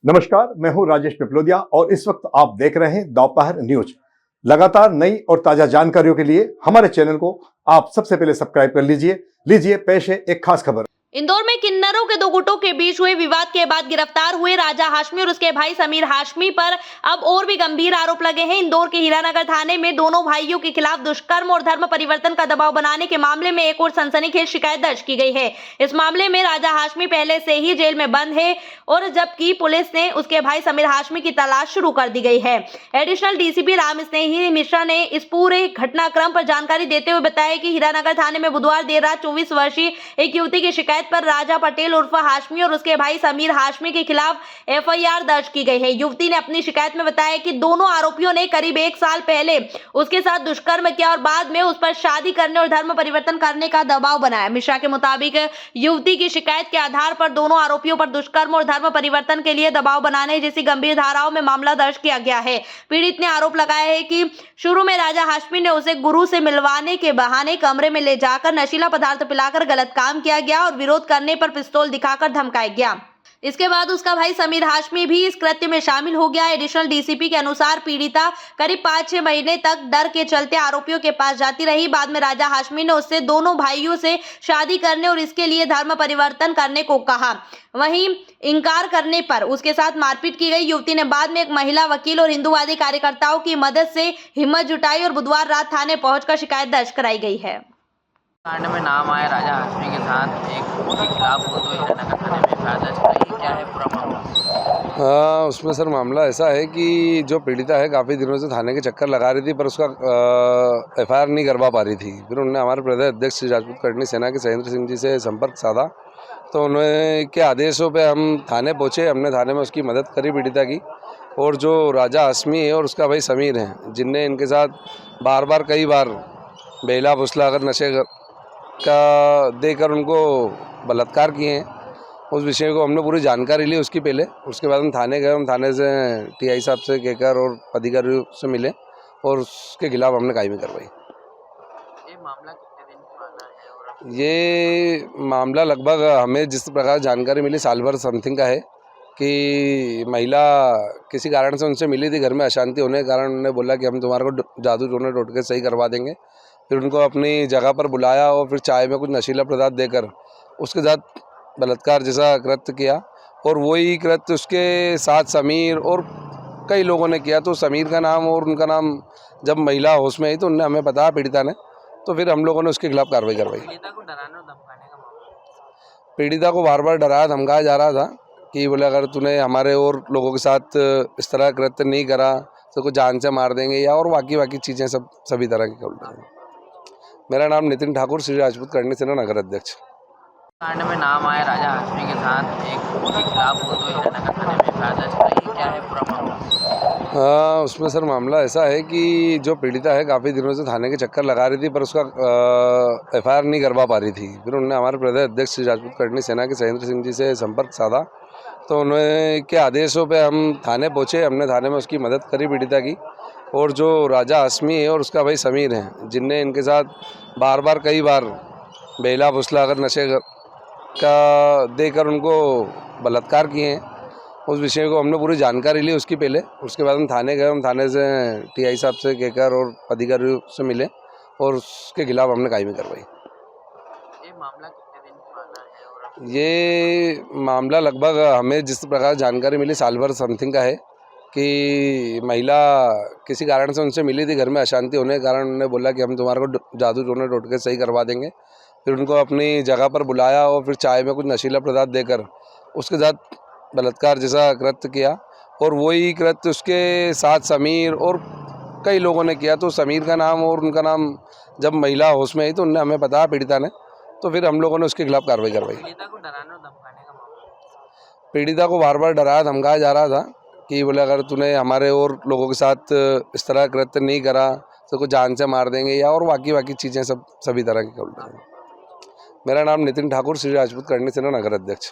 नमस्कार, मैं हूं राजेश पिपलोदिया और इस वक्त आप देख रहे हैं दोपहर न्यूज। लगातार नई और ताजा जानकारियों के लिए हमारे चैनल को आप सबसे पहले सब्सक्राइब कर लीजिए पेश है एक खास खबर। इंदौर में किन्नरों के दो गुटों के बीच हुए विवाद के बाद गिरफ्तार हुए राजा हाशमी और उसके भाई समीर हाशमी पर अब और भी गंभीर आरोप लगे हैं। इंदौर के हीरानगर थाने में दोनों भाइयों के खिलाफ दुष्कर्म और धर्म परिवर्तन का दबाव बनाने के मामले में एक और सनसनीखेज शिकायत दर्ज की गई है। इस मामले में राजा हाशमी पहले से ही जेल में बंद है और जबकि पुलिस ने उसके भाई समीर हाशमी की तलाश शुरू कर दी गई है। एडिशनल डीसीपी राम स्नेही मिश्रा ने इस पूरे घटनाक्रम पर जानकारी देते हुए बताया कि हीरानगर थाने में बुधवार देर रात 24 वर्षीय एक युवती की शिकायत पर राजा पटेल उर्फ हाशमी और उसके भाई समीर हाशमी के खिलाफ एफआईआर दर्ज की गई है। युवती ने अपनी शिकायत में बताया कि दोनों आरोपियों ने करीब 1 साल पहले उसके साथ दुष्कर्म किया और बाद में उस पर शादी करने और धर्म परिवर्तन करने का दबाव बनाया। मिश्रा के मुताबिक युवती की शिकायत के आधार पर दोनों आरोपियों पर दुष्कर्म और धर्म परिवर्तन के लिए दबाव बनाने जैसी गंभीर धाराओं में मामला दर्ज किया गया है। पीड़ित ने आरोप लगाया है कि शुरू में राजा हाशमी ने उसे गुरु से मिलवाने के बहाने कमरे में ले जाकर नशीला पदार्थ पिलाकर गलत काम किया गया और विरोध करने पर पिस्तौल दिखाकर धमकाया गया। इसके बाद उसका भाई समीर हाशमी भी इस कृत्य में शामिल हो गया। एडिशनल डीसीपी के अनुसार पीड़िता करीब 5-6 महीने तक डर के चलते आरोपियों के पास जाती रही। बाद में राजा हाशमी ने उससे दोनों भाइयों से शादी करने और इसके लिए धर्म परिवर्तन करने को कहा। वहीं इनकार करने पर उसके साथ मारपीट की गई। युवती ने बाद में एक महिला वकील और हिंदूवादी कार्यकर्ताओं की मदद से हिम्मत जुटाई और बुधवार रात थाने पहुंचकर शिकायत दर्ज कराई गई है। कांड में नाम आया राजा हाशमी के साथ एक के खिलाफ वो तो हीरानगर थाने में एफआईआर दर्ज कराई। क्या है पूरा मामला? उसमें सर मामला ऐसा है कि जो पीड़िता है काफ़ी दिनों से थाने के चक्कर लगा रही थी पर उसका एफआईआर नहीं करवा पा रही थी। फिर उन्होंने हमारे प्रदेश अध्यक्ष श्री राजपूत कर्णी सेना के सहेंद्र सिंह जी से संपर्क साधा तो उनके आदेशों पे हम थाने पहुँचे। हमने थाने में उसकी मदद करी पीड़िता की। और जो राजा हाशमी है और उसका भाई समीर हैं जिनने इनके साथ बार बार कई बार बेला फुसला कर नशे का देकर उनको बलात्कार किए हैं, उस विषय को हमने पूरी जानकारी ली उसकी पहले। उसके बाद हम थाने गए। हम थाने से टीआई साहब से कहकर और अधिकारियों से मिले और उसके खिलाफ हमने कायमी करवाई। ये मामला कितने दिन पुराना है? और ये मामला लगभग हमें जिस प्रकार जानकारी मिली साल भर समथिंग का है कि महिला किसी कारण से उनसे मिली थी। घर में अशांति होने के कारण उन्होंने बोला कि हम तुम्हारे को जादू टोने टोटके सही करवा देंगे। फिर उनको अपनी जगह पर बुलाया और फिर चाय में कुछ नशीला पदार्थ देकर उसके साथ बलात्कार जैसा कृत्य किया। और वही कृत्य उसके साथ समीर और कई लोगों ने किया। तो समीर का नाम और उनका नाम जब महिला होश में आई तो उनने हमें बताया पीड़िता ने, तो फिर हम लोगों ने उसके खिलाफ कार्रवाई करवाई। पीड़िता को डराने और धमकाने का मामला? पीड़िता को बार बार डराया धमकाया जा रहा था कि बोले अगर तूने हमारे और लोगों के साथ इस तरह कृत्य नहीं करा तो कुछ जान से मार देंगे या और बाकी चीज़ें सब सभी तरह की कर देंगे। मेरा नाम नितिन ठाकुर, श्री राजपूत कर्णी सेना नगर अध्यक्ष। कांड में नाम आया राजा हाशमी के साथ एक के खिलाफ वो तो हीरानगर थाने में एफआईआर दर्ज कराई। क्या है पूरा मामला? उसमें सर मामला ऐसा है कि जो पीड़िता है काफ़ी दिनों से थाने के चक्कर लगा रही थी पर उसका एफआईआर नहीं करवा पा रही थी। फिर उन्होंने हमारे प्रदेश अध्यक्ष श्री राजपूत कर्णी सेना के सहेंद्र सिंह जी से संपर्क साधा तो उनके आदेशों पे हम थाने पहुँचे। हमने थाने में उसकी मदद करी पीड़िता की। और जो राजा हाशमी है और उसका भाई समीर हैं जिनने इनके साथ बार बार कई बार बेला फुसला कर नशे का देकर उनको बलात्कार किए हैं, उस विषय को हमने पूरी जानकारी ली उसकी पहले। उसके बाद हम थाने गए। हम थाने से टीआई साहब से कहकर और अधिकारियों से मिले और उसके खिलाफ हमने कायमी करवाई। ये मामला कितने दिन पुराना है? और ये मामला लगभग हमें जिस प्रकार जानकारी मिली साल भर समथिंग का है कि महिला किसी कारण से उनसे मिली थी। घर में अशांति होने के कारण उन्होंने बोला कि हम तुम्हारे को जादू टोने टोटके सही करवा देंगे। फिर उनको अपनी जगह पर बुलाया और फिर चाय में कुछ नशीला पदार्थ देकर उसके साथ बलात्कार जैसा कृत्य किया। और वही कृत्य उसके साथ समीर और कई लोगों ने किया। तो समीर का नाम और उनका नाम जब महिला होश में आई तो उनने हमें बताया पीड़िता ने, तो फिर हम लोगों ने उसके खिलाफ कार्रवाई करवाई। पीड़िता को डराने और धमकाने का मामला? पीड़िता को बार बार डराया धमकाया जा रहा था कि बोले अगर तूने हमारे और लोगों के साथ इस तरह कृत्य नहीं करा तो कुछ जान से मार देंगे या और बाकी चीज़ें सब सभी तरह की कर देंगे। मेरा नाम नितिन ठाकुर, श्री राजपूत कर्णी सेना नगर अध्यक्ष।